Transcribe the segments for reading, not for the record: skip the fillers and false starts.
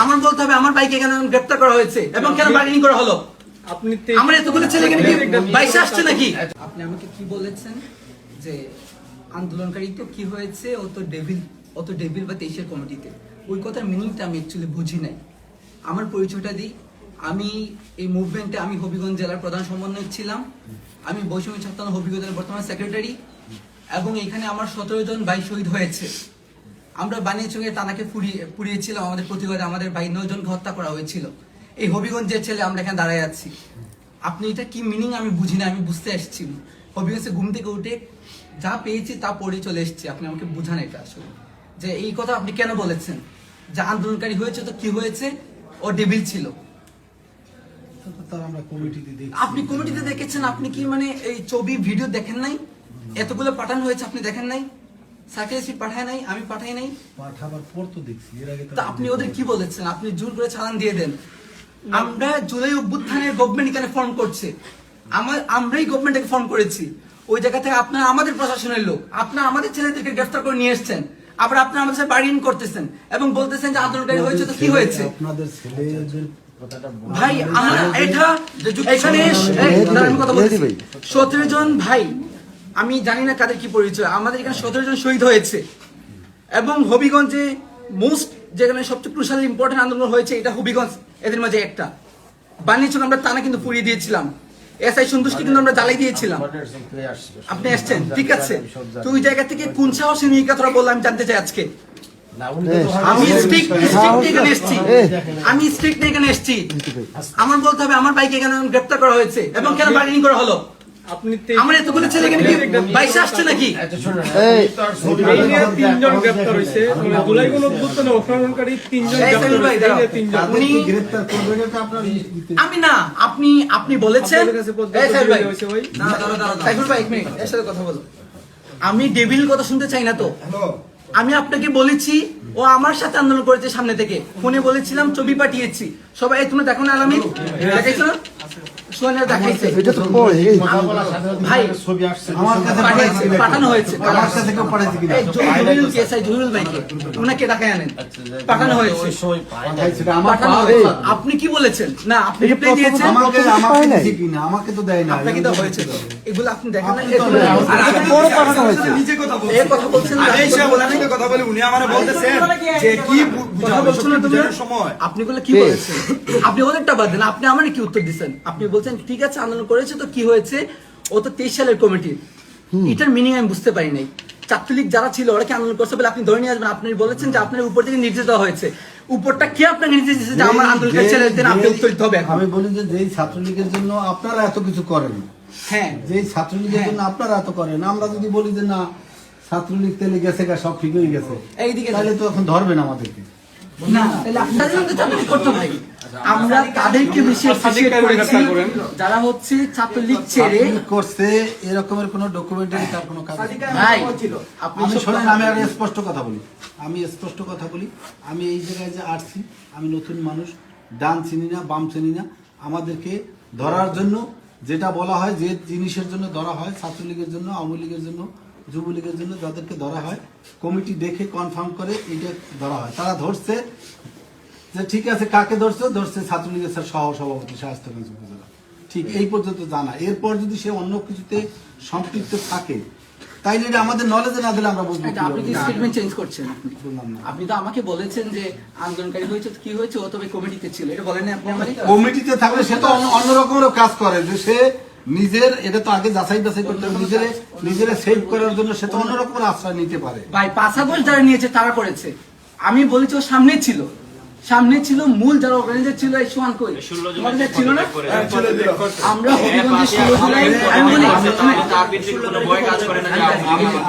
আমার বলতে হবে আমার ভাইকে কেন গ্রেফতার করা হয়েছে এবং কেন বার্গেনিং করা হলো? আমার এতগুলো ছেলে এখানে কি বাইশে আসছে নাকি? আপনি আমাকে কি বলেছেন যে আন্দোলনকারী তো কি হয়েছে, ও তো ডেভিল বা 23-এর কমিটিতে। ওই কথার মিনিংটা আমি অ্যাকচুয়ালি বুঝি নাই। আমার পরিচয়টা দিই, আমি এই মুভমেন্টে আমি হবিগঞ্জ জেলার প্রধান সমন্বয়ক ছিলাম। আমি বৈষম্য ছাত্র হবিগঞ্জের বর্তমান সেক্রেটারি এবং এখানে আমার 17 জন ভাই শহীদ হয়েছে। আমরা বানিয়াচুঙে টানাকে পুড়িয়েছিলাম, আমাদের প্রতিবাদে আমাদের ভাই 9 জনকে হত্যা করা হয়েছিল। এই হবিগঞ্জের ছেলে আমরা এখানে দাঁড়ায় আছি। আপনি এটা কি মিনিং আমি বুঝি না, আমি বুঝতে আসছি। হবিগঞ্জে ঘুম থেকে উঠে যা পেয়েছি তা পড়ে চলে এসেছি। আপনি আমাকে বুঝান এটা আসলে যে এই কথা আপনি কেন বলেছেন যে আন্দোলনকারী হয়েছে তো কি হয়েছে, ও ডেভিল ছিল। আপনি কমিটিতে দেখেছেন, আপনি কি মানে এই ছবি ভিডিও দেখেন নাই? এতগুলো পাঠানো হয়েছে আপনি দেখেন নাই? সার্টিফিকেট পাঠায় নাই, আমি পাঠাই নাই, পাঠাবার পর তো দেখছি। এর আগে তো আপনি ওদের কি বলেছেন? আপনি জোর করে চালান দিয়ে দেন। আমরা জুলাই অভ্যুত্থানের গভর্নমেন্ট এখানে ফর্ম করছে, আমরাই গভর্নমেন্টকে ফর্ম করেছি। ওই জায়গা থেকে আপনারা আমাদের প্রশাসনের লোক, আপনারা আমাদের ছেলেদেরকে গ্রেফতার করে নিয়ে এসেছেন, আবার আপনারা আমাদের সাথে বার্গেনিং করতেছেন এবং বলতেছেন যে আন্দোলনকারী হয়েছে তো কি হয়েছে? আপনাদের ছেলেদের ভাই আমরা এটা এখানে আমি কথা বলছি 17 জন ভাই, আমি জানি না কাদের কি পরিচয়, আমাদের এখানে 17 জন শহীদ হয়েছে এবং হবিগঞ্জে মোস্ট যেখানে সবচেয়ে ক্রুশাল ইম্পর্টেন্ট আন্দোলন হয়েছে এটা হবিগঞ্জ, এদের মাঝে একটা। বানিয়েছিল আমরা টানা কিন্তু পুড়িয়ে দিয়েছিলাম, এসআই সন্তুষ্টি কিন্তু আমরা জ্বালাই দিয়েছিলাম। আপনি আসছেন ঠিক আছে, তো ওই জায়গা থেকে কোন সাহসে নিয়ে কথাটা বললাম আমি জানতে চাই আজকে। আমি স্ট্রিক্ট এখানে এসেছি, আমার বলতে হবে আমার ভাইকে কেন গ্রেফতার করা হয়েছে এবং কেন বার্গেনিং করা হলো? আমার এতগুলো ছেলে এখানে কি বাইশে আসছে নাকি? আমি না, আপনি বলেছেন কথা বলো। আমি ডেভিল কথা শুনতে চাই না তো। আমি আপনাকে বলেছি ও আমার সাথে আন্দোলন করেছে, সামনে থেকে ফোনে বলেছিলাম, ছবি পাঠিয়েছি সবাই। তুমি দেখো না আলামিন দেখাইছো না? পাঠানো হয়েছে, আপনি কি বলেছেন? না আপনি আমাকে তো দেয় না, আপনাকে তো হয়েছে এগুলো আপনি দেখেন না। কথা বলছেন আপনি বলে কি বলেছেন? আপনি ওদেরটা বাদ দেন, আপনি আমার কি উত্তর দিচ্ছেন? আপনি বলছেন ঠিক আছে আন্দোলন করেছে তো কি হয়েছে, ও তো 23 সালের কমিটি। এটার মিনিং আমি বুঝতে পারি নাই। ছাত্রলীগ যারা ছিল ওরা কি আন্দোলন করছে বলে আপনি ধরে নিয়ে আসবেন? আপনি বলেছেন যে আপনার উপর থেকে নির্দেশ দেওয়া হয়েছে, উপরটা কে আপনাকে নির্দেশ দিয়েছে যে আমার আন্দোলনকারী ছেলেদের আপনি উত্তর দিতে হবে? আমি বলি যে যেই ছাত্রলীগের জন্য আপনারা এত কিছু করেন, হ্যাঁ যেই ছাত্রলীগের জন্য আপনারা এত করেন, আমরা যদি বলি যে না ছাত্রলীগ তেলে গেছে গা সব ঠিক হয়ে গেছে, এইদিকে তাহলে তো এখন ধরবেন আমাদেরকে না, তাহলে আপনাদের মধ্যে চাকরি করতে হবে। আমরা তাদেরকে বেশি অ্যাপ্রিশিয়েট করেছি যারা হচ্ছে ছাত্রলীগ ছেড়ে করছে, এরকমের কোনো ডকুমেন্টারি তার কোনো কাজ ভাই। আপনি শুনেন, আমি আর স্পষ্ট কথা বলি, আমি এই জায়গায় যে আসছি, আমি নতুন মানুষ, ডান চিনি না বাম চিনি না। আমাদেরকে ধরার জন্য যেটা বলা হয়, যে জিনিসের জন্য ধরা হয়, ছাত্রলীগের জন্য, আওয়ামী লীগের জন্য, যুবলীগের জন্য যাদেরকে ধরা হয়, কমিটি দেখে কনফার্ম করে এইটা ধরা হয়। তারা ধরছে যে ঠিক আছে, কাকে ধরছে ছাত্রলীগের সহ সভাপতি শায়েস্তাগঞ্জ উপজেলা, ঠিক এই পর্যন্ত জানা। এরপর যদি সে অন্য কিছুতে সম্পৃক্ত থাকে তাইলে আমাদের নলেজে না দিলে আমরা বুঝবো। আপনি কি স্টেটমেন্ট চেঞ্জ করছেন? আপনি তো আমাকে বলেছেন যে আন্দোলনকারী হয়েছে কি হয়েছে, ও তবে কমিটিতে ছিল, এটা বলেন না আপনি আমাকে? কমিটিতে থাকলে সে তো অন্য রকমের কাজ করে, যে সে নিজের, এটা তো আগে যাচাই করতে হবে, নিজের সেভ করার জন্য সে তো অন্য রকমের আশ্রয় নিতে পারে। ভাই 5 আগস্ট যারা নিয়েছে তারা করেছে, আমি বলেছি ও সামনে ছিল মূল যারা অর্গানাইজার ছিল। এই সোহান কই তোমাদের ছিল না? আমরা হবিগঞ্জে 16 জুলাই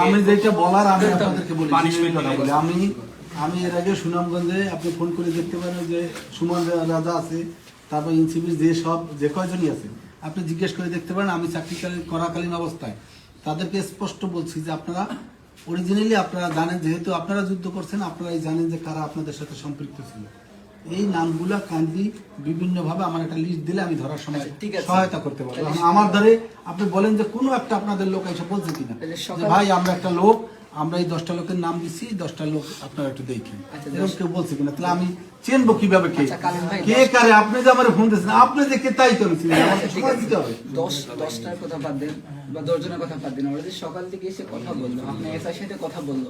আমি যেটা বলার আমি আপনাদেরকে বলি, আমি এর আগে সুনামগঞ্জে আপনি ফোন করে দেখতে পারেন যে সুমন রাজা আছে, তারপর এনসিপির যে কয়জনই আছে আপনি জিজ্ঞেস করে দেখতে পারেন। আমি চাকরি করাকালীন অবস্থায় তাদেরকে স্পষ্ট বলছি যে আপনারা অরিজিনালি আপনারা জানেন, যেহেতু আপনারা যুদ্ধ করছেন, আপনারাই জানেন যে কারা আপনাদের সাথে সম্পৃক্ত ছিল। এই নামগুলা কাইন্ডলি বিভিন্ন ভাবে আমার একটা লিস্ট দিলে আমি ধরার সময় সহায়তা করতে পারবো। আমার ধরে আপনি বলেন যে কোনো একটা আপনাদের লোক এসে বলছে কিনা যে ভাই আমরা একটা লোক আমরা এই 10টা লোকের নাম দিচ্ছি, 10টা লোক আপনারা একটু দেখেন। আচ্ছা, এরকম কেউ বলছে কিনা, তাহলে আমি চিনবো কিভাবে কে আচ্ছা, কালিম ভাই, কে কারে? আপনি যে আমার ফোন দিয়েছেন, আপনি যে কে তাই তো চিনি, আমাকে ঠিক সময় আছে, দিতে হবে। 10টার কথা বাদ দেন বা 10 জনের কথা বাদ দেন, ওরা যে সকাল থেকে এসে কথা বললো, আপনি এসআই সাথে কথা বললো,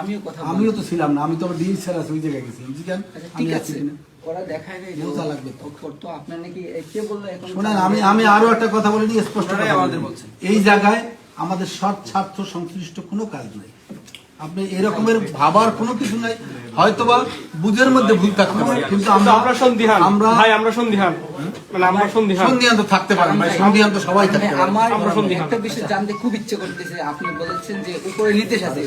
আমিও কথা বললাম। আমিও তো ছিলাম না, আমি তো আবার ডিএস স্যার আছে ওই জায়গায় গেছিলাম। জি কেন? আচ্ছা, আমি ঠিক আছি আছে, কিনা? ওরা দেখায় নাই যে বোঝা লাগবে তো। তো আপনার নাকি কে বললো এখন? শোনেন, আমি আরো একটা কথা বলে নিই, স্পষ্ট কথা বলি। এই জায়গায় আমাদের সৎ স্বার্থ সংশ্লিষ্ট কোনো কাজ নাই। আপনি এরকমের ভাবার কোনো কিছু নাই, হয়তোবা বুঝের মধ্যে ভুল থাকতে পারে, কিন্তু আমরা সন্দিহান আমরা ভাই, আমরা সন্দিহান, মানে আমরা সন্দিহান। সন্ধিহান তো থাকতে পারেন ভাই, সন্ধিহান তো সবাই থাকতে পারে। আমার আমরা সন্দিহান। একটা বিষয় জানতে খুব ইচ্ছে করতেছে, আপনি বলেছেন যে উপরে নির্দেশ আছে,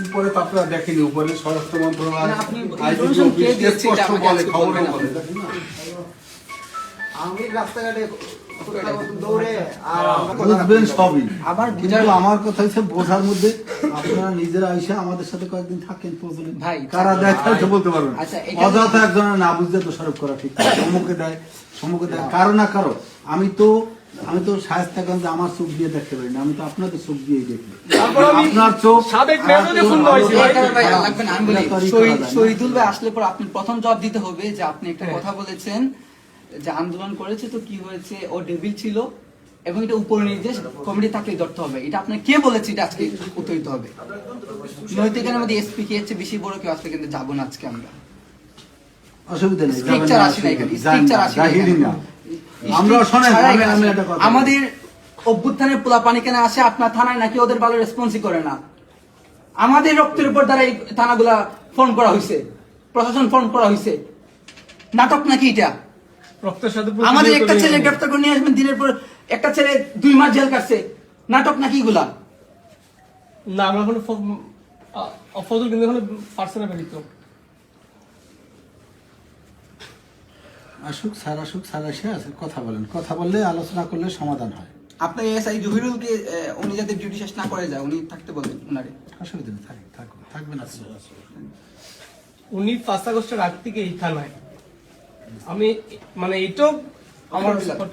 উপরে তো আপনারা দেখেনি, উপরে স্বরাষ্ট্র মন্ত্রণালয়, না, আপনি IGP information কে অফিস দিয়েছে এটা স্পষ্ট আমাকে বলে, আজকে খবরও বলবেন বলে, আপনি। দেখেন না? আমি রাস্তাঘাটে দৌড়ে আর বুঝবেন সবই, আবার কিন্তু আমার কথা হচ্ছে বোঝার মধ্যে আপনারা নিজেরা এসে আমাদের সাথে কয়েকদিন থাকেন, প্রয়োজনে ভাই, কারা দেয় তো বলতে পারবেন। আচ্ছা, এখানে- অযথা একজনের না বুঝতে দোষারোপ করা ঠিক না। সম্মুখে দেয়, সম্মুখে দেয়, কারো না কারো। আমি তো শায়েস্তাগঞ্জে আমার চোখ দিয়ে দেখতে পারি না, আমি তো আপনাদের চোখ দিয়েই দেখি। তারপর আমি আপনার চোখ সাবেক মেয়রকে ফোন করেছি ভাই। ভাই, লাগবে না, আমি বলি, এটা তো আর ই করা যায় না। শহীদুল ভাই আসলে পর আপনি প্রথম জবাব দিতে হবে যে আপনি একটা কথা বলেছেন যে আন্দোলন করেছে তো কি হয়েছে, ও ডেবিল ছিল এবং এটা উপর নির্দেশ কমিটি থাকলে ধরতে হবে, এটা আপনি কে বলেছে, এটা আজকে উত্তর দিতে হবে। নৈতিক মধ্যে এসপি কে হচ্ছে বেশি বড় কেউ আসলে কিন্তু যাবো না আজকে আমরা, অসুবিধা নেই, যাবেন স্ট্রিকচার না, আসি না এখানে, যান স্ট্রিকচার না, আসি না জাহিরি এখানে। না। আমরা শোনেন, ছাড়াই আমি আসে। একটা কথা আমাদের অভ্যুত্থানের পোলা পানি কেন আসে, আপনার থানায় নাকি ওদের ভালো রেসপন্সই করে না। আমাদের রক্তের উপর দ্বারা এই থানাগুলা ফর্ম করা হয়েছে, প্রশাসন ফর্ম করা হয়েছে, নাটক নাকি এটা? রক্তের সাথে আমাদের প্রতিনিয়ত একটা ছেলে নিয়ে- গ্রেফতার করে নিয়ে আসবেন, দিনের পর একটা ছেলে 2 মাস জেল কাটছে, নাটক নাকি এগুলা? না, আমরা এখন ফজল কিন্তু এখন পার্সোনাল বেরিত। আসুক, স্যার এসে আছে, কথা বলেন, কথা বললে আলোচনা করলে সমাধান হয়। আপনার এসআই জহিরুলকে উনি যাতে ডিউটি শেষ না করে যায়, উনি থাকতে বলেন উনারে। অসুবিধা নেই, থাকবেন না। উনি 5 আগস্টের আগ থেকে এই থানায়, আমি মানে এটাও আমার আলহামদুলিল্লাহ। স্পট